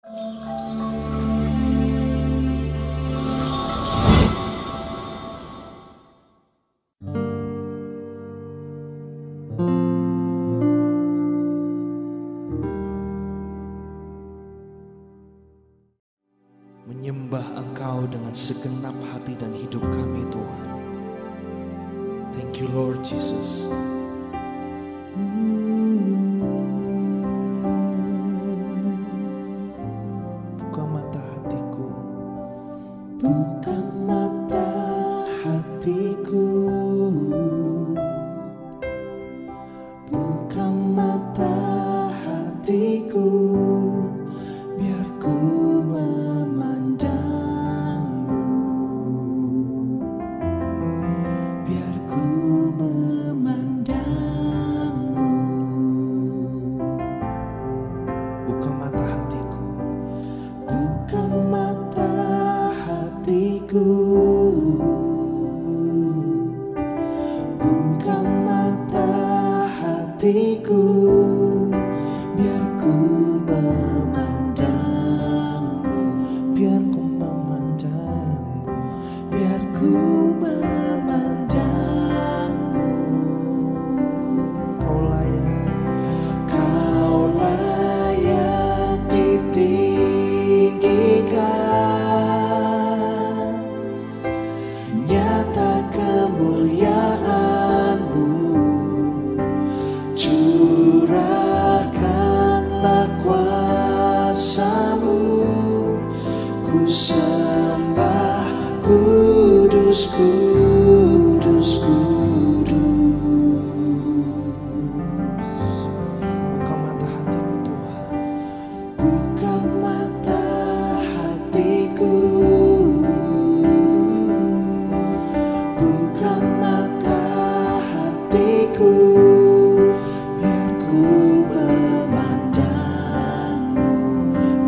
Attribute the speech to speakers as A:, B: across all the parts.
A: Menyembah Engkau dengan segenap hati dan hidup kami, Tuhan. Thank you, Lord Jesus. Buka mata hatiku, buka mata hatiku, buka mata hatiku, biar ku memandangmu, biar ku memandangmu. Buka mata hatiku, buka mata hatiku, buka mata hatiku, biar ku memandangmu, biar ku memandangmu, biar ku memandangmu. Kau layak, kau layak ditinggikan, nyata kemuliaan-Mu, curahkanlah kuasa-Mu, ku sembah kudus, kudus, kudus. Buka mata hatiku, Tuhan, buka mata hatiku, buka mata hatiku, biar ku memandangmu,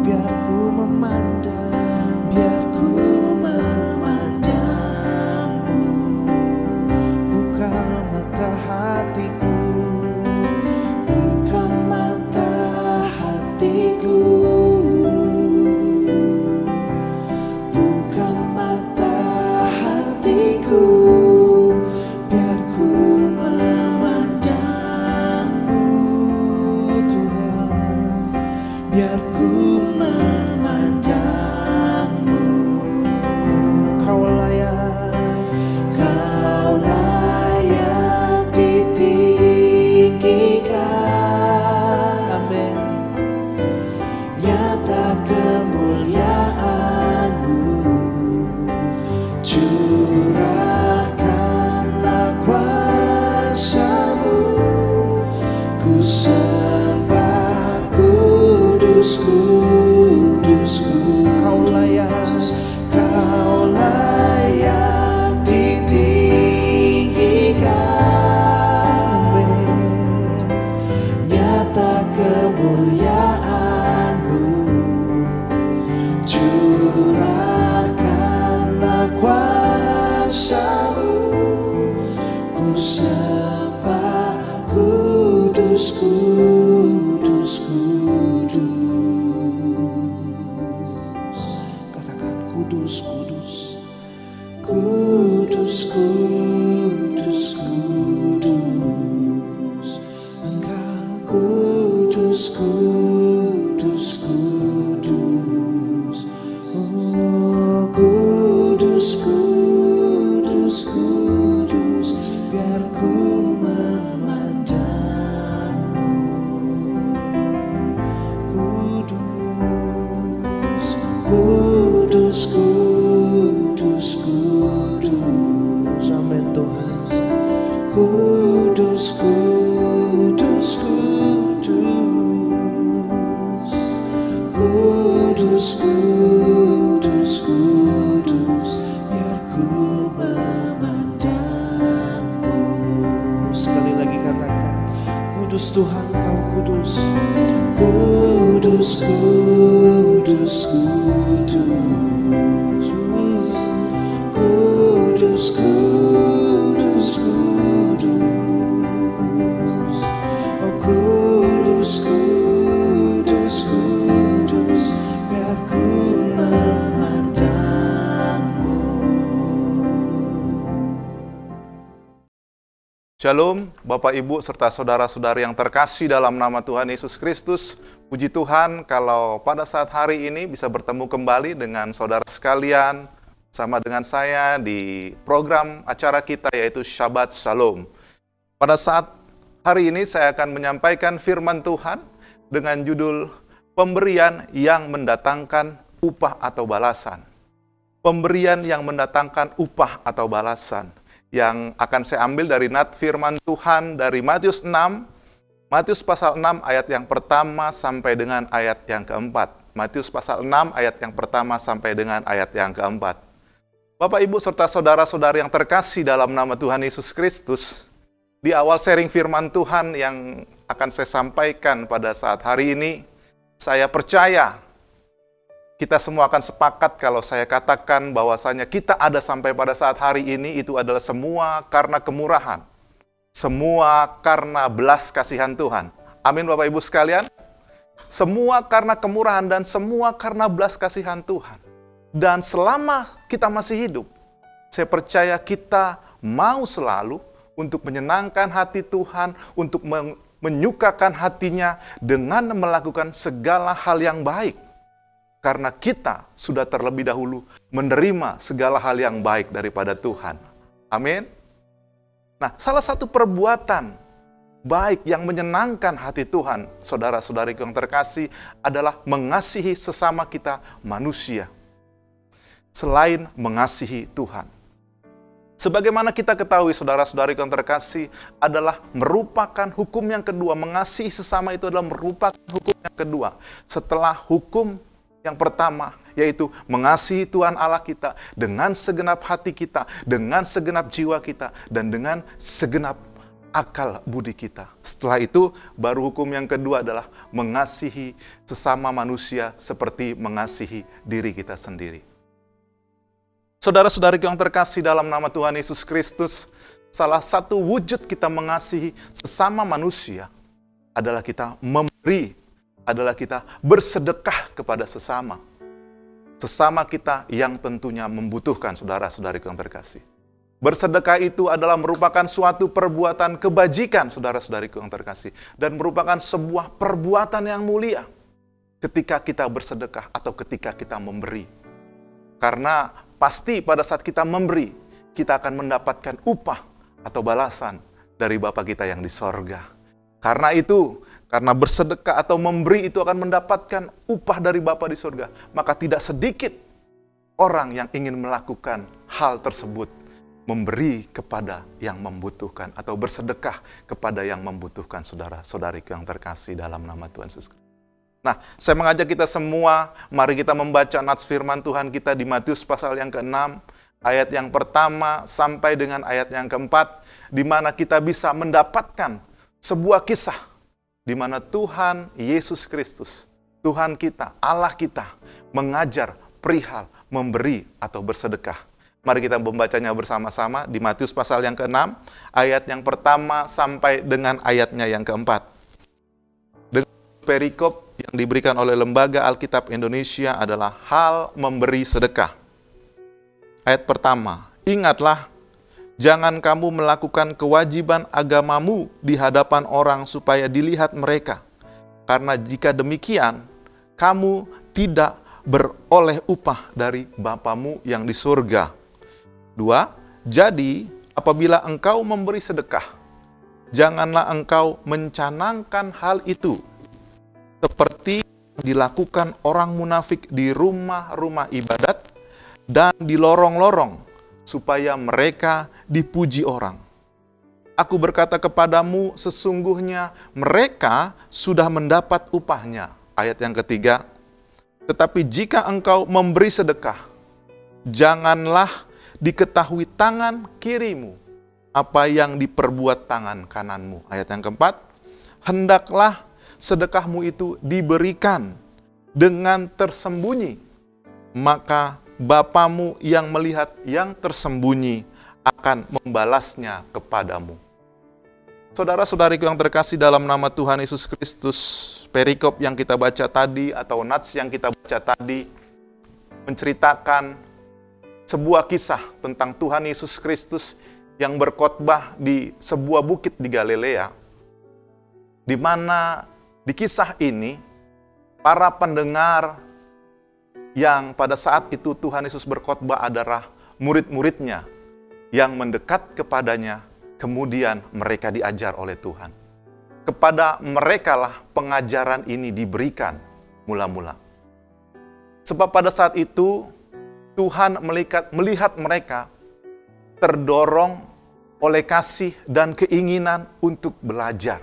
A: biar ku memandang, biar ku memandangmu. Buka mata hatiku, buka mata hatiku, buka mata hatiku, biar ku memandangmu, Tuhan, biar ku memandangmu. Kau layak, kau layak ditinggikan. Amin. Nyata kemuliaan-Mu, curahkanlah kuasa-Mu, ku sembah kudus, kudus, kudus. Kau layak, kau layak ditinggikan. Nyata kemuliaan-Mu, curahkanlah kuasa-Mu, ku sembah kudus, kudus, kudus. Katakan kudus, kudus, kudus, kudus, kudus. Engkau kudus, kudus, kudus. Oh, kudus, kudus, kudus, biar ku memandangmu. Kudus, kudus, kudus, kudus. Amin, Tuhan. Kudus, kudus, kudus. Kudus, kudus, kudus, biar ku memandangmu. Sekali lagi katakan, kudus Tuhan, Kau kudus. Kudus, kudus, kudus. Kudus, kudus, kudus. Oh, kudus, kudus, kudus,
B: Shalom, Bapak Ibu serta saudara-saudari yang terkasih dalam nama Tuhan Yesus Kristus. Puji Tuhan kalau pada saat hari ini bisa bertemu kembali dengan saudara sekalian, sama dengan saya di program acara kita yaitu Shabbat Shalom. Pada saat hari ini saya akan menyampaikan firman Tuhan dengan judul Pemberian yang mendatangkan upah atau balasan. Pemberian yang mendatangkan upah atau balasan. Yang akan saya ambil dari nat firman Tuhan dari Matius 6, Matius pasal 6 ayat yang pertama sampai dengan ayat yang keempat. Matius pasal 6 ayat yang pertama sampai dengan ayat yang keempat. Bapak, Ibu, serta saudara-saudari yang terkasih dalam nama Tuhan Yesus Kristus, di awal sharing firman Tuhan yang akan saya sampaikan pada saat hari ini, saya percaya kita semua akan sepakat kalau saya katakan bahwasanya kita ada sampai pada saat hari ini itu adalah semua karena kemurahan. Semua karena belas kasihan Tuhan. Amin Bapak Ibu sekalian. Semua karena kemurahan dan semua karena belas kasihan Tuhan. Dan selama kita masih hidup, saya percaya kita mau selalu untuk menyenangkan hati Tuhan, untuk menyukakan hatinya dengan melakukan segala hal yang baik. Karena kita sudah terlebih dahulu menerima segala hal yang baik daripada Tuhan. Amin. Nah, salah satu perbuatan baik yang menyenangkan hati Tuhan, saudara-saudariku yang terkasih, adalah mengasihi sesama kita manusia. Selain mengasihi Tuhan. Sebagaimana kita ketahui, saudara-saudariku yang terkasih, adalah merupakan hukum yang kedua. Mengasihi sesama itu adalah merupakan hukum yang kedua. Setelah hukum yang pertama, yaitu mengasihi Tuhan Allah kita dengan segenap hati kita, dengan segenap jiwa kita, dan dengan segenap akal budi kita. Setelah itu, baru hukum yang kedua adalah mengasihi sesama manusia seperti mengasihi diri kita sendiri. Saudara-saudari yang terkasih dalam nama Tuhan Yesus Kristus, salah satu wujud kita mengasihi sesama manusia adalah kita memberi, adalah kita bersedekah kepada sesama. Sesama kita yang tentunya membutuhkan, saudara-saudari yang terkasih. Bersedekah itu adalah merupakan suatu perbuatan kebajikan, saudara-saudari yang terkasih. Dan merupakan sebuah perbuatan yang mulia ketika kita bersedekah atau ketika kita memberi. Karena pasti pada saat kita memberi, kita akan mendapatkan upah atau balasan dari Bapa kita yang di sorga. Karena itu, karena bersedekah atau memberi itu akan mendapatkan upah dari Bapa di surga, maka tidak sedikit orang yang ingin melakukan hal tersebut, memberi kepada yang membutuhkan atau bersedekah kepada yang membutuhkan, saudara-saudariku yang terkasih dalam nama Tuhan Yesus. Nah, saya mengajak kita semua, mari kita membaca nats firman Tuhan kita di Matius pasal yang ke-6, ayat yang pertama sampai dengan ayat yang keempat, di mana kita bisa mendapatkan sebuah kisah di mana Tuhan Yesus Kristus, Tuhan kita, Allah kita, mengajar perihal memberi atau bersedekah. Mari kita membacanya bersama-sama di Matius pasal yang ke-6, ayat yang pertama sampai dengan ayatnya yang keempat. Dengan perikop yang diberikan oleh Lembaga Alkitab Indonesia adalah hal memberi sedekah. Ayat pertama, ingatlah, jangan kamu melakukan kewajiban agamamu di hadapan orang supaya dilihat mereka. Karena jika demikian, kamu tidak beroleh upah dari Bapamu yang di surga. 2. Jadi, apabila engkau memberi sedekah, janganlah engkau mencanangkan hal itu, seperti dilakukan orang munafik di rumah-rumah ibadat dan di lorong-lorong, supaya mereka dipuji orang. Aku berkata kepadamu, sesungguhnya mereka sudah mendapat upahnya. Ayat yang ketiga, tetapi jika engkau memberi sedekah, janganlah diketahui tangan kirimu apa yang diperbuat tangan kananmu. Ayat yang keempat, hendaklah sedekahmu itu diberikan dengan tersembunyi, maka Bapamu yang melihat yang tersembunyi akan membalasnya kepadamu. Saudara-saudariku yang terkasih dalam nama Tuhan Yesus Kristus, perikop yang kita baca tadi atau nats yang kita baca tadi menceritakan sebuah kisah tentang Tuhan Yesus Kristus yang berkhotbah di sebuah bukit di Galilea, di mana di kisah ini para pendengar yang pada saat itu Tuhan Yesus berkhotbah adalah murid-muridnya yang mendekat kepadanya, kemudian mereka diajar oleh Tuhan. Kepada merekalah pengajaran ini diberikan mula-mula. Sebab pada saat itu Tuhan melihat mereka terdorong oleh kasih dan keinginan untuk belajar.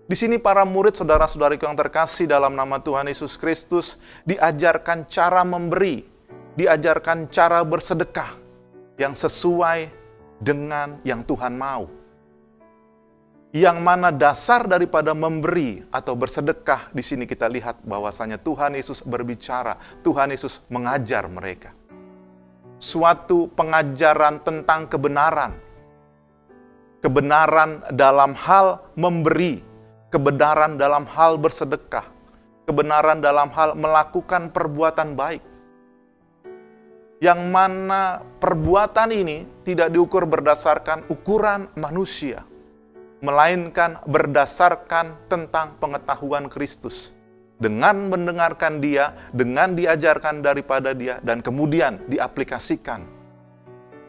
B: Di sini para murid, saudara-saudariku yang terkasih dalam nama Tuhan Yesus Kristus, diajarkan cara memberi, diajarkan cara bersedekah yang sesuai dengan yang Tuhan mau. Yang mana dasar daripada memberi atau bersedekah, di sini kita lihat bahwasanya Tuhan Yesus berbicara, Tuhan Yesus mengajar mereka. Suatu pengajaran tentang kebenaran. Kebenaran dalam hal memberi, kebenaran dalam hal bersedekah, kebenaran dalam hal melakukan perbuatan baik. Yang mana perbuatan ini tidak diukur berdasarkan ukuran manusia, melainkan berdasarkan tentang pengetahuan Kristus. Dengan mendengarkan Dia, dengan diajarkan daripada Dia, dan kemudian diaplikasikan,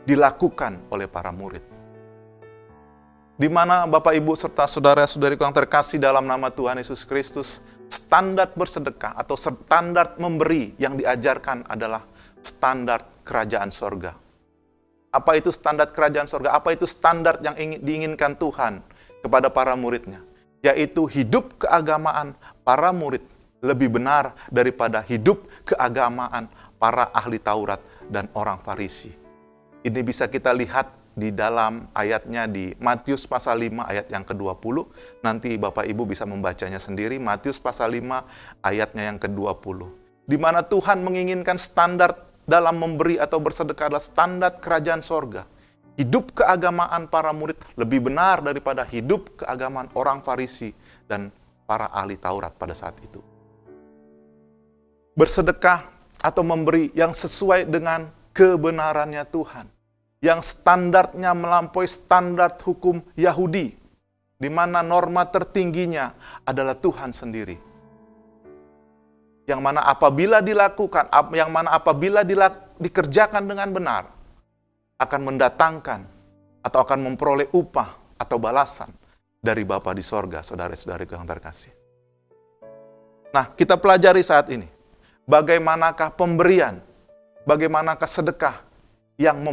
B: dilakukan oleh para murid. Di mana Bapak, Ibu, serta saudara-saudariku yang terkasih dalam nama Tuhan Yesus Kristus, standar bersedekah atau standar memberi yang diajarkan adalah standar kerajaan sorga. Apa itu standar kerajaan sorga? Apa itu standar yang diinginkan Tuhan kepada para muridnya? Yaitu hidup keagamaan para murid lebih benar daripada hidup keagamaan para ahli Taurat dan orang Farisi. Ini bisa kita lihat di dalam ayatnya di Matius pasal 5 ayat yang ke-20. Nanti Bapak Ibu bisa membacanya sendiri. Matius pasal 5 ayatnya yang ke-20. Di mana Tuhan menginginkan standar dalam memberi atau bersedekah adalah standar kerajaan sorga. Hidup keagamaan para murid lebih benar daripada hidup keagamaan orang Farisi dan para ahli Taurat pada saat itu. Bersedekah atau memberi yang sesuai dengan kebenarannya Tuhan. Yang standarnya melampaui standar hukum Yahudi. Di mana norma tertingginya adalah Tuhan sendiri. Yang mana apabila dilakukan, yang mana apabila dikerjakan dengan benar, akan mendatangkan atau akan memperoleh upah atau balasan dari Bapa di sorga, saudara-saudariku yang terkasih. Nah, kita pelajari saat ini. Bagaimanakah pemberian, bagaimanakah sedekah yang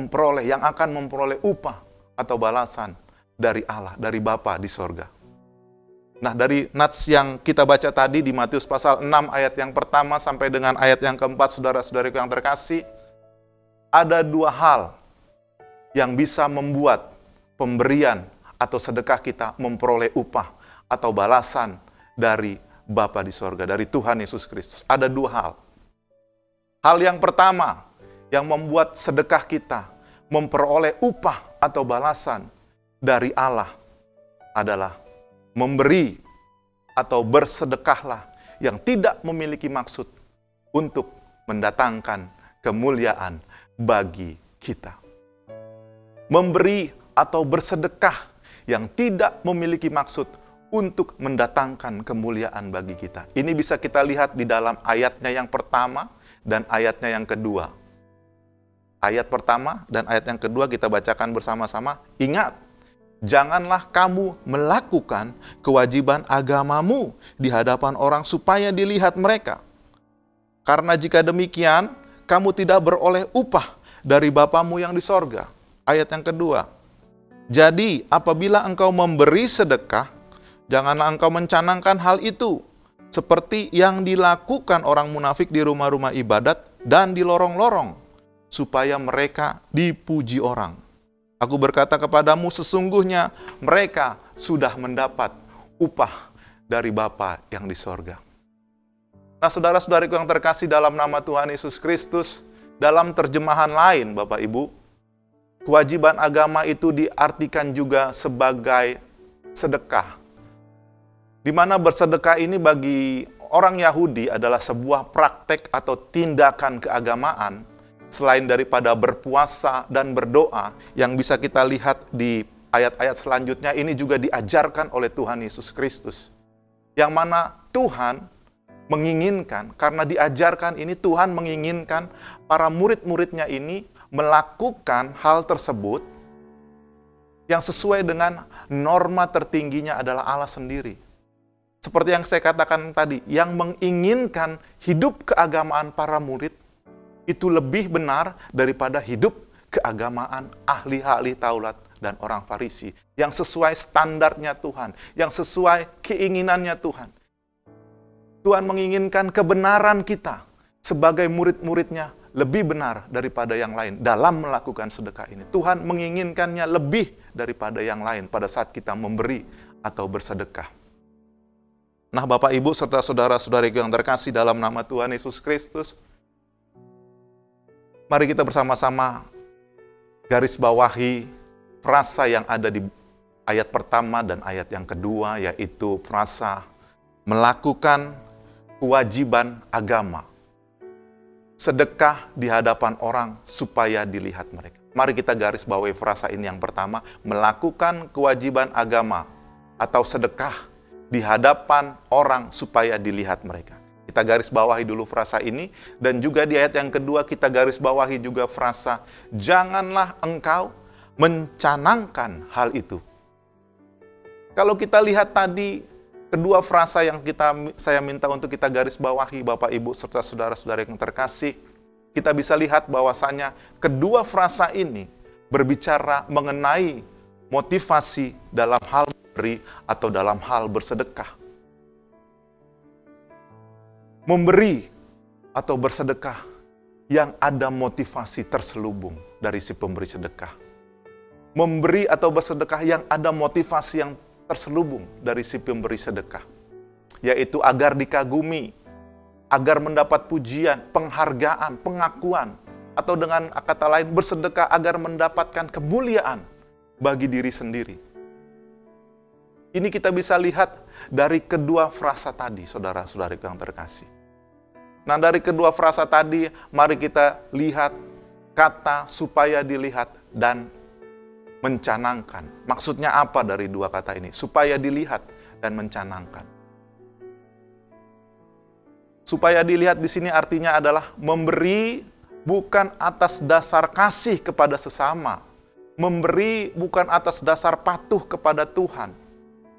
B: akan memperoleh upah atau balasan dari Allah, dari Bapa di sorga. Nah, dari nats yang kita baca tadi di Matius pasal 6 ayat yang pertama sampai dengan ayat yang keempat, saudara-saudariku yang terkasih, ada dua hal yang bisa membuat pemberian atau sedekah kita memperoleh upah atau balasan dari Bapa di sorga, dari Tuhan Yesus Kristus. Ada dua hal. Hal yang pertama yang membuat sedekah kita memperoleh upah atau balasan dari Allah adalah memberi atau bersedekahlah yang tidak memiliki maksud untuk mendatangkan kemuliaan bagi kita. Memberi atau bersedekah yang tidak memiliki maksud untuk mendatangkan kemuliaan bagi kita. Ini bisa kita lihat di dalam ayatnya yang pertama dan ayatnya yang kedua. Ayat pertama dan ayat yang kedua kita bacakan bersama-sama. Ingat, janganlah kamu melakukan kewajiban agamamu di hadapan orang supaya dilihat mereka. Karena jika demikian, kamu tidak beroleh upah dari Bapamu yang di sorga. Ayat yang kedua. Jadi, apabila engkau memberi sedekah, janganlah engkau mencanangkan hal itu, seperti yang dilakukan orang munafik di rumah-rumah ibadat dan di lorong-lorong, supaya mereka dipuji orang. Aku berkata kepadamu, sesungguhnya mereka sudah mendapat upah dari Bapa yang di sorga. Nah, saudara-saudariku yang terkasih dalam nama Tuhan Yesus Kristus, dalam terjemahan lain, Bapak Ibu, kewajiban agama itu diartikan juga sebagai sedekah. Di mana bersedekah ini bagi orang Yahudi adalah sebuah praktek atau tindakan keagamaan selain daripada berpuasa dan berdoa, yang bisa kita lihat di ayat-ayat selanjutnya, ini juga diajarkan oleh Tuhan Yesus Kristus. Yang mana Tuhan menginginkan, karena diajarkan ini, Tuhan menginginkan para murid-muridnya ini melakukan hal tersebut yang sesuai dengan norma tertingginya adalah Allah sendiri. Seperti yang saya katakan tadi, yang menginginkan hidup keagamaan para murid itu lebih benar daripada hidup keagamaan ahli-ahli Taurat dan orang Farisi, yang sesuai standarnya Tuhan, yang sesuai keinginannya Tuhan. Tuhan menginginkan kebenaran kita sebagai murid-muridnya lebih benar daripada yang lain dalam melakukan sedekah ini. Tuhan menginginkannya lebih daripada yang lain pada saat kita memberi atau bersedekah. Nah, Bapak, Ibu, serta saudara-saudariku yang terkasih dalam nama Tuhan Yesus Kristus, mari kita bersama-sama garis bawahi frasa yang ada di ayat pertama dan ayat yang kedua, yaitu frasa melakukan kewajiban agama. Sedekah di hadapan orang supaya dilihat mereka. Mari kita garis bawahi frasa ini yang pertama, melakukan kewajiban agama atau sedekah di hadapan orang supaya dilihat mereka. Kita garis bawahi dulu frasa ini, dan juga di ayat yang kedua kita garis bawahi juga frasa, janganlah engkau mencanangkan hal itu. Kalau kita lihat tadi, kedua frasa yang saya minta untuk kita garis bawahi, Bapak, Ibu, serta saudara-saudara yang terkasih, kita bisa lihat bahwasanya kedua frasa ini berbicara mengenai motivasi dalam hal memberi atau dalam hal bersedekah. Memberi atau bersedekah yang ada motivasi terselubung dari si pemberi sedekah. Memberi atau bersedekah yang ada motivasi yang terselubung dari si pemberi sedekah, yaitu agar dikagumi, agar mendapat pujian, penghargaan, pengakuan, atau dengan kata lain bersedekah agar mendapatkan kemuliaan bagi diri sendiri. Ini kita bisa lihat dari kedua frasa tadi, saudara-saudari yang terkasih. Nah, dari kedua frasa tadi, mari kita lihat kata supaya dilihat dan mencanangkan. Maksudnya apa dari dua kata ini? Supaya dilihat dan mencanangkan. Supaya dilihat di sini artinya adalah memberi bukan atas dasar kasih kepada sesama. Memberi bukan atas dasar patuh kepada Tuhan,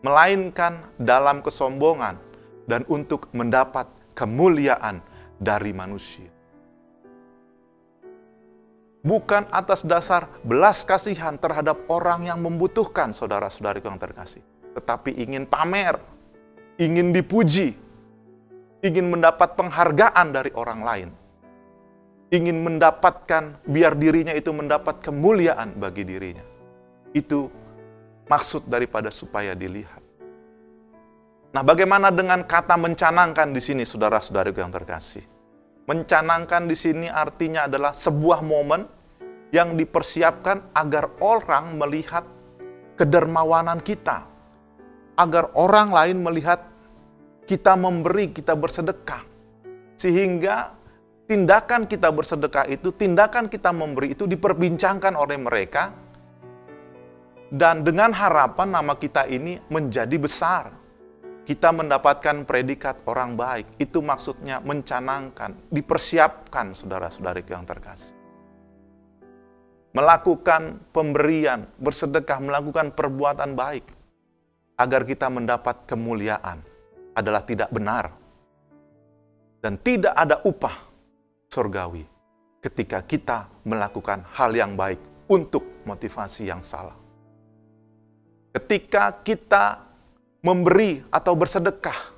B: melainkan dalam kesombongan dan untuk mendapat kemuliaan dari manusia. Bukan atas dasar belas kasihan terhadap orang yang membutuhkan, saudara-saudariku yang terkasih, tetapi ingin pamer, ingin dipuji, ingin mendapat penghargaan dari orang lain, ingin mendapatkan, biar dirinya itu mendapat kemuliaan bagi dirinya. Itu maksud daripada supaya dilihat. Nah, bagaimana dengan kata mencanangkan di sini, saudara-saudariku yang terkasih? Mencanangkan di sini artinya adalah sebuah momen yang dipersiapkan agar orang melihat kedermawanan kita, agar orang lain melihat kita memberi, kita bersedekah, sehingga tindakan kita bersedekah itu, tindakan kita memberi itu diperbincangkan oleh mereka, dan dengan harapan nama kita ini menjadi besar. Kita mendapatkan predikat orang baik. Itu maksudnya mencanangkan, dipersiapkan, saudara-saudariku yang terkasih. Melakukan pemberian, bersedekah, melakukan perbuatan baik, agar kita mendapat kemuliaan adalah tidak benar. Dan tidak ada upah surgawi ketika kita melakukan hal yang baik untuk motivasi yang salah. Ketika kita memberi atau bersedekah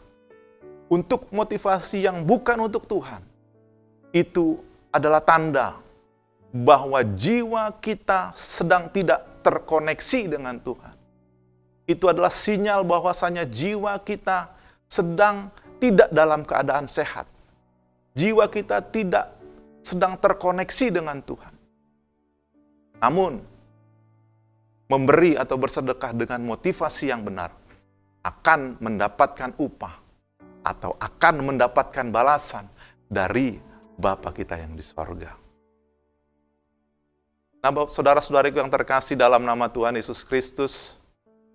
B: untuk motivasi yang bukan untuk Tuhan, itu adalah tanda bahwa jiwa kita sedang tidak terkoneksi dengan Tuhan. Itu adalah sinyal bahwasanya jiwa kita sedang tidak dalam keadaan sehat. Jiwa kita tidak sedang terkoneksi dengan Tuhan. Namun, memberi atau bersedekah dengan motivasi yang benar akan mendapatkan upah atau akan mendapatkan balasan dari Bapa kita yang di sorga. Nah, saudara-saudariku yang terkasih dalam nama Tuhan Yesus Kristus,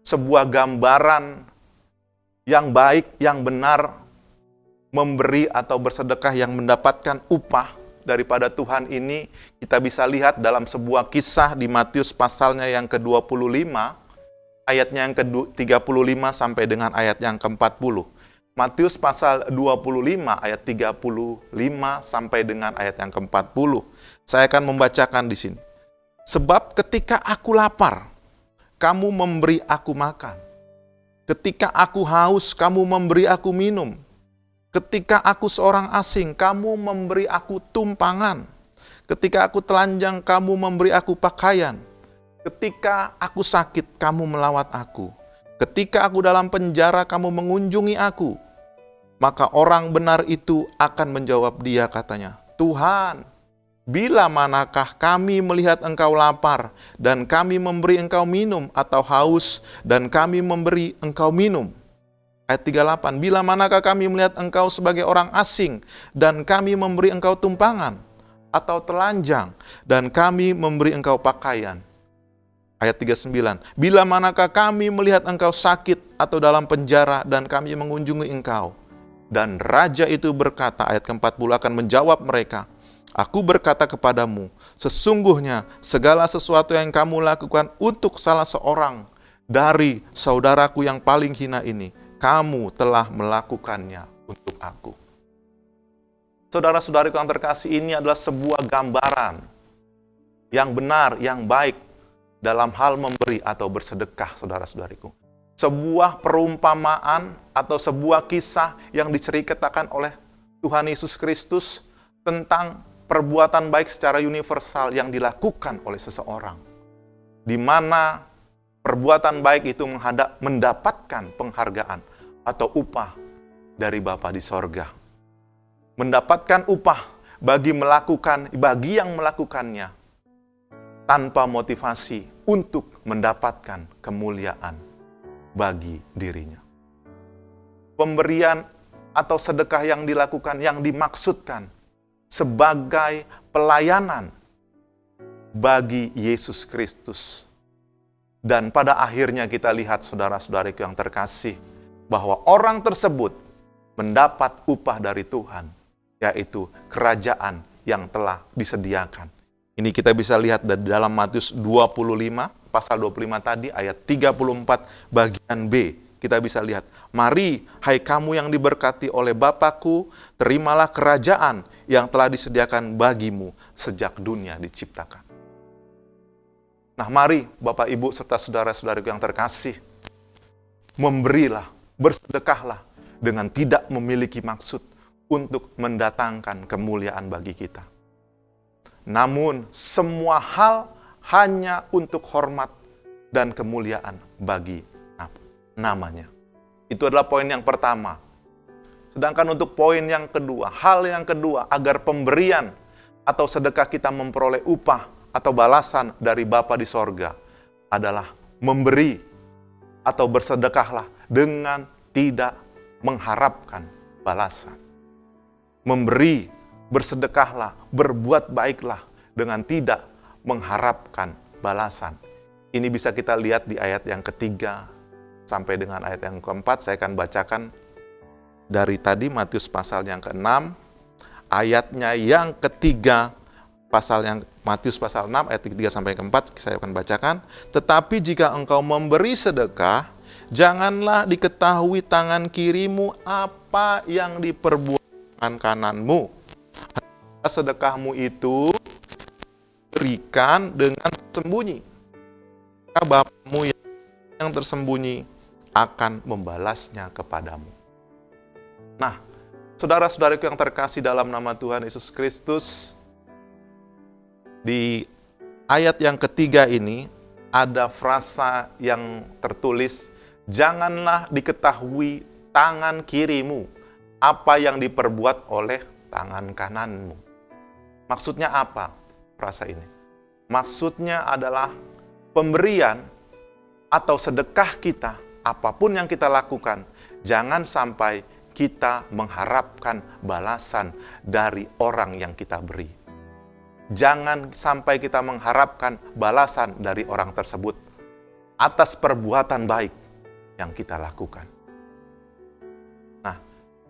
B: sebuah gambaran yang baik, yang benar, memberi atau bersedekah yang mendapatkan upah daripada Tuhan ini, kita bisa lihat dalam sebuah kisah di Matius pasalnya yang ke-25, ayatnya yang ke-35 sampai dengan ayat yang ke-40. Matius pasal 25 ayat 35 sampai dengan ayat yang ke-40. Saya akan membacakan di sini. Sebab ketika aku lapar, kamu memberi aku makan. Ketika aku haus, kamu memberi aku minum. Ketika aku seorang asing, kamu memberi aku tumpangan. Ketika aku telanjang, kamu memberi aku pakaian. Ketika aku sakit, kamu melawat aku. Ketika aku dalam penjara, kamu mengunjungi aku. Maka orang benar itu akan menjawab dia, katanya, Tuhan, bila manakah kami melihat engkau lapar, dan kami memberi engkau minum, atau haus, dan kami memberi engkau minum? Ayat 38, bila manakah kami melihat engkau sebagai orang asing, dan kami memberi engkau tumpangan, atau telanjang, dan kami memberi engkau pakaian? Ayat 39, bila manakah kami melihat engkau sakit, atau dalam penjara, dan kami mengunjungi engkau? Dan raja itu berkata, ayat ke-40 akan menjawab mereka, aku berkata kepadamu, sesungguhnya segala sesuatu yang kamu lakukan untuk salah seorang dari saudaraku yang paling hina ini, kamu telah melakukannya untuk aku. Saudara-saudariku yang terkasih, ini adalah sebuah gambaran yang benar, yang baik dalam hal memberi atau bersedekah, saudara-saudariku. Sebuah perumpamaan atau sebuah kisah yang diceritakan oleh Tuhan Yesus Kristus tentang perbuatan baik secara universal yang dilakukan oleh seseorang, di mana perbuatan baik itu mendapatkan penghargaan atau upah dari Bapa di sorga. Mendapatkan upah bagi yang melakukannya tanpa motivasi untuk mendapatkan kemuliaan bagi dirinya. Pemberian atau sedekah yang dilakukan, yang dimaksudkan sebagai pelayanan bagi Yesus Kristus. Dan pada akhirnya kita lihat, saudara-saudariku yang terkasih, bahwa orang tersebut mendapat upah dari Tuhan, yaitu kerajaan yang telah disediakan. Ini kita bisa lihat dari dalam Matius 25, pasal 25 tadi, ayat 34 bagian B. Kita bisa lihat, mari hai kamu yang diberkati oleh Bapakku, terimalah kerajaan yang telah disediakan bagimu sejak dunia diciptakan. Nah, mari Bapak, Ibu, serta saudara-saudariku yang terkasih, memberilah, bersedekahlah dengan tidak memiliki maksud untuk mendatangkan kemuliaan bagi kita. Namun, semua hal hanya untuk hormat dan kemuliaan bagi namanya. Itu adalah poin yang pertama. Sedangkan untuk poin yang kedua, hal yang kedua, agar pemberian atau sedekah kita memperoleh upah atau balasan dari Bapa di sorga, adalah memberi atau bersedekahlah dengan tidak mengharapkan balasan. Memberi, bersedekahlah, berbuat baiklah dengan tidak mengharapkan balasan. Ini bisa kita lihat di ayat yang ketiga sampai dengan ayat yang keempat. Saya akan bacakan dari tadi Matius pasal yang ke-6, ayatnya yang ketiga, Matius pasal 6 ayat 3 sampai ke-4 saya akan bacakan. Tetapi jika engkau memberi sedekah, janganlah diketahui tangan kirimu apa yang diperbuat tangan kananmu. Sedekahmu itu berikan dengan tersembunyi. Maka Bapamu yang tersembunyi akan membalasnya kepadamu. Nah, saudara-saudariku yang terkasih dalam nama Tuhan Yesus Kristus, di ayat yang ketiga ini ada frasa yang tertulis, janganlah diketahui tangan kirimu apa yang diperbuat oleh tangan kananmu. Maksudnya apa frasa ini? Maksudnya adalah pemberian atau sedekah kita, apapun yang kita lakukan, jangan sampai kita mengharapkan balasan dari orang yang kita beri. Jangan sampai kita mengharapkan balasan dari orang tersebut atas perbuatan baik yang kita lakukan. Nah,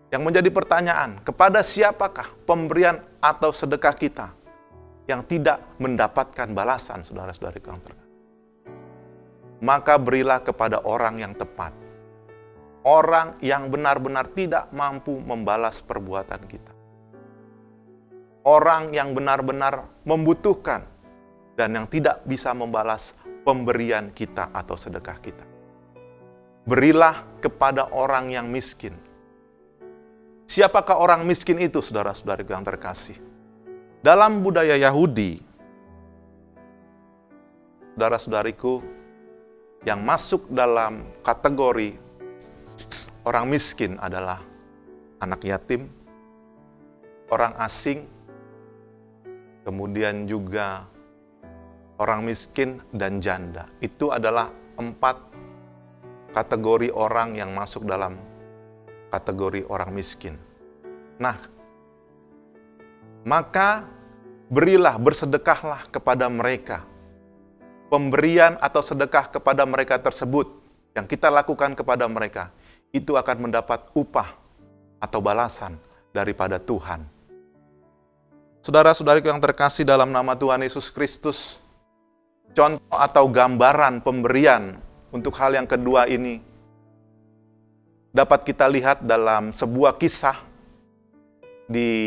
B: yang menjadi pertanyaan, kepada siapakah pemberian atau sedekah kita yang tidak mendapatkan balasan, saudara-saudariku yang terkasih? Maka berilah kepada orang yang tepat. Orang yang benar-benar tidak mampu membalas perbuatan kita. Orang yang benar-benar membutuhkan dan yang tidak bisa membalas pemberian kita atau sedekah kita. Berilah kepada orang yang miskin. Siapakah orang miskin itu, saudara-saudariku yang terkasih? Dalam budaya Yahudi, saudara-saudariku, yang masuk dalam kategori orang miskin adalah anak yatim, orang asing, kemudian juga orang miskin dan janda. Itu adalah 4 kategori orang yang masuk dalam kategori orang miskin. Nah, maka berilah, bersedekahlah kepada mereka. Pemberian atau sedekah kepada mereka tersebut yang kita lakukan kepada mereka, itu akan mendapat upah atau balasan daripada Tuhan. Saudara-saudariku yang terkasih dalam nama Tuhan Yesus Kristus, contoh atau gambaran pemberian untuk hal yang kedua ini dapat kita lihat dalam sebuah kisah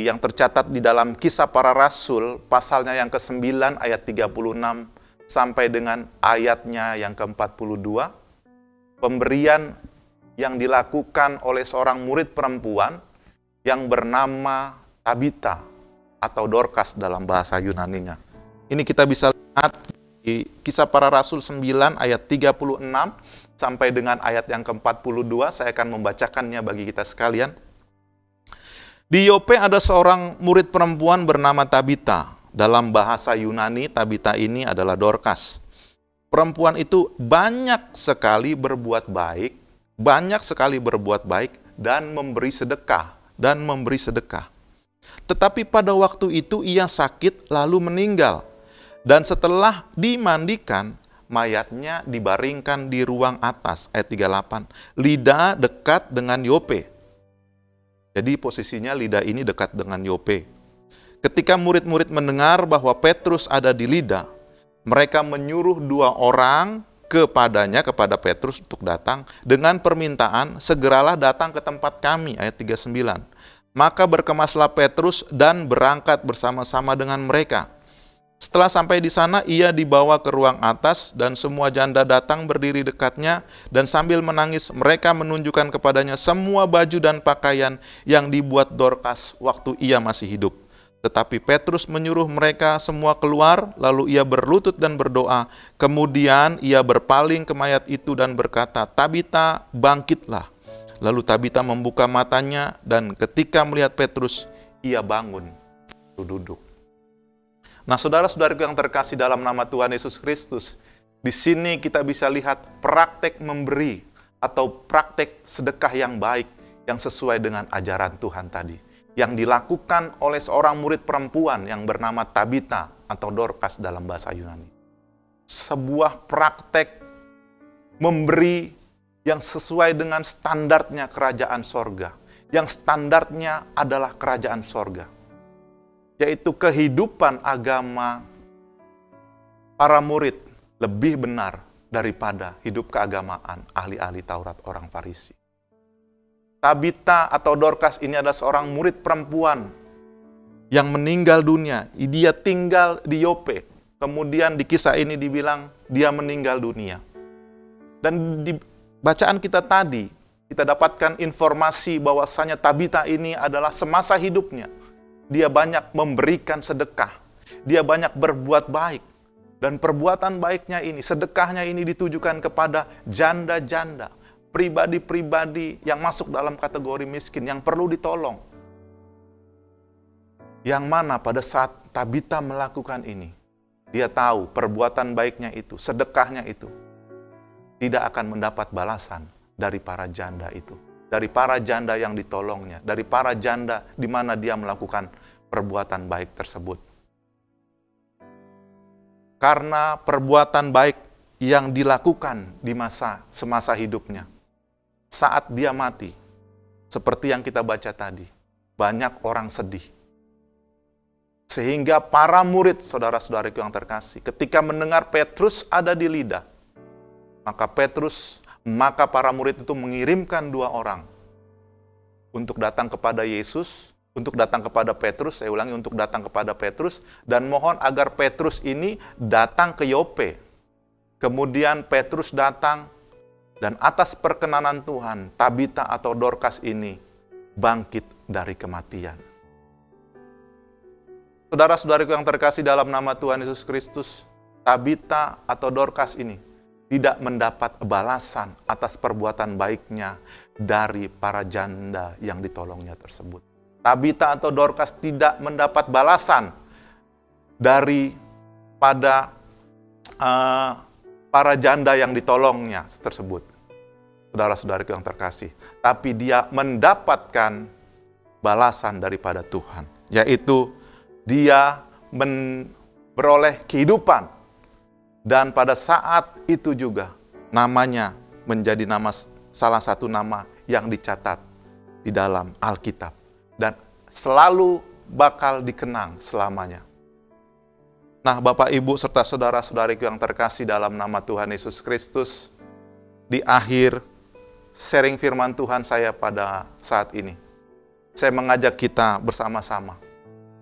B: yang tercatat di dalam Kisah Para Rasul, pasalnya yang ke-9 ayat 36 sampai dengan ayatnya yang ke-42. Pemberian yang dilakukan oleh seorang murid perempuan yang bernama Tabita atau Dorcas dalam bahasa Yunaninya. Ini kita bisa lihat di Kisah Para Rasul 9 ayat 36 sampai dengan ayat yang ke-42. Saya akan membacakannya bagi kita sekalian. Di Yope ada seorang murid perempuan bernama Tabita. Dalam bahasa Yunani, Tabita ini adalah Dorcas. Perempuan itu banyak sekali berbuat baik dan memberi sedekah. Tetapi pada waktu itu ia sakit lalu meninggal. Dan setelah dimandikan, mayatnya dibaringkan di ruang atas, ayat 38. Lida dekat dengan Yope. Jadi posisinya Lida ini dekat dengan Yope. Ketika murid-murid mendengar bahwa Petrus ada di Lida, mereka menyuruh 2 orang kepada Petrus untuk datang dengan permintaan, segeralah datang ke tempat kami, ayat 39. Maka berkemaslah Petrus dan berangkat bersama-sama dengan mereka. Setelah sampai di sana, ia dibawa ke ruang atas dan semua janda datang berdiri dekatnya dan sambil menangis mereka menunjukkan kepadanya semua baju dan pakaian yang dibuat Dorcas waktu ia masih hidup. Tetapi Petrus menyuruh mereka semua keluar, lalu ia berlutut dan berdoa. Kemudian ia berpaling ke mayat itu dan berkata, Tabita, bangkitlah. Lalu Tabita membuka matanya dan ketika melihat Petrus, ia bangun, duduk. Nah, saudara-saudariku yang terkasih dalam nama Tuhan Yesus Kristus, di sini kita bisa lihat praktek memberi atau praktek sedekah yang baik yang sesuai dengan ajaran Tuhan tadi, yang dilakukan oleh seorang murid perempuan yang bernama Tabita atau Dorcas dalam bahasa Yunani. Sebuah praktek memberi yang sesuai dengan standarnya kerajaan sorga, yang standarnya adalah kerajaan sorga, yaitu kehidupan agama para murid lebih benar daripada hidup keagamaan ahli-ahli Taurat orang Farisi. Tabita atau Dorcas ini adalah seorang murid perempuan yang meninggal dunia. Dia tinggal di Yope. Kemudian di kisah ini dibilang dia meninggal dunia. Dan di bacaan kita tadi, kita dapatkan informasi bahwasanya Tabita ini adalah semasa hidupnya dia banyak memberikan sedekah. Dia banyak berbuat baik. Dan perbuatan baiknya ini, sedekahnya ini ditujukan kepada janda-janda, pribadi-pribadi yang masuk dalam kategori miskin, yang perlu ditolong. Yang mana pada saat Tabita melakukan ini, dia tahu perbuatan baiknya itu, sedekahnya itu, tidak akan mendapat balasan dari para janda itu. Dari para janda yang ditolongnya, dari para janda di mana dia melakukan perbuatan baik tersebut. karena perbuatan baik yang dilakukan di semasa hidupnya. Saat dia mati, seperti yang kita baca tadi, banyak orang sedih. Sehingga para murid, saudara-saudariku yang terkasih, ketika mendengar Petrus ada di Lida, maka para murid itu mengirimkan 2 orang untuk datang kepada Yesus, untuk datang kepada Petrus, saya ulangi, untuk datang kepada Petrus, dan mohon agar Petrus ini datang ke Yope. Kemudian Petrus datang, dan atas perkenanan Tuhan, Tabita atau Dorcas ini bangkit dari kematian. Saudara-saudariku yang terkasih dalam nama Tuhan Yesus Kristus, Tabita atau Dorcas ini tidak mendapat balasan atas perbuatan baiknya dari para janda yang ditolongnya tersebut. Tabita atau Dorcas tidak mendapat balasan daripada para janda yang ditolongnya tersebut. Saudara-saudariku yang terkasih, tapi dia mendapatkan balasan daripada Tuhan, yaitu dia beroleh kehidupan. Dan pada saat itu juga namanya menjadi salah satu nama yang dicatat di dalam Alkitab dan selalu bakal dikenang selamanya. Nah, Bapak, Ibu, serta saudara-saudariku yang terkasih dalam nama Tuhan Yesus Kristus, di akhir sharing firman Tuhan saya pada saat ini, saya mengajak kita bersama-sama,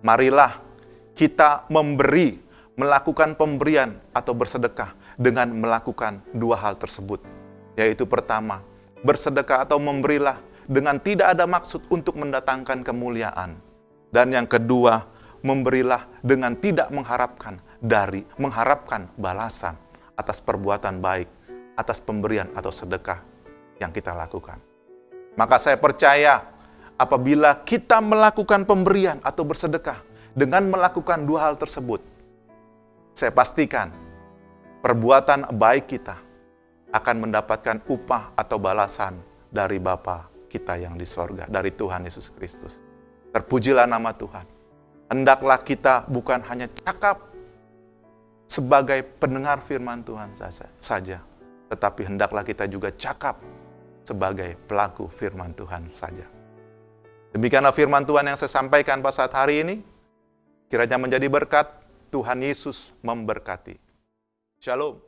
B: marilah kita melakukan pemberian atau bersedekah dengan melakukan 2 hal tersebut. Yaitu pertama, bersedekah atau memberilah dengan tidak ada maksud untuk mendatangkan kemuliaan. Dan yang kedua, memberilah dengan tidak mengharapkan balasan atas perbuatan baik, atas pemberian atau sedekah yang kita lakukan. Maka saya percaya apabila kita melakukan pemberian atau bersedekah dengan melakukan 2 hal tersebut, saya pastikan perbuatan baik kita akan mendapatkan upah atau balasan dari Bapa kita yang di sorga, dari Tuhan Yesus Kristus. Terpujilah nama Tuhan. Hendaklah kita bukan hanya cakap sebagai pendengar firman Tuhan saja, tetapi hendaklah kita juga cakap sebagai pelaku firman Tuhan saja. Demikianlah firman Tuhan yang saya sampaikan pada saat hari ini. Kiranya menjadi berkat. Tuhan Yesus memberkati. Shalom.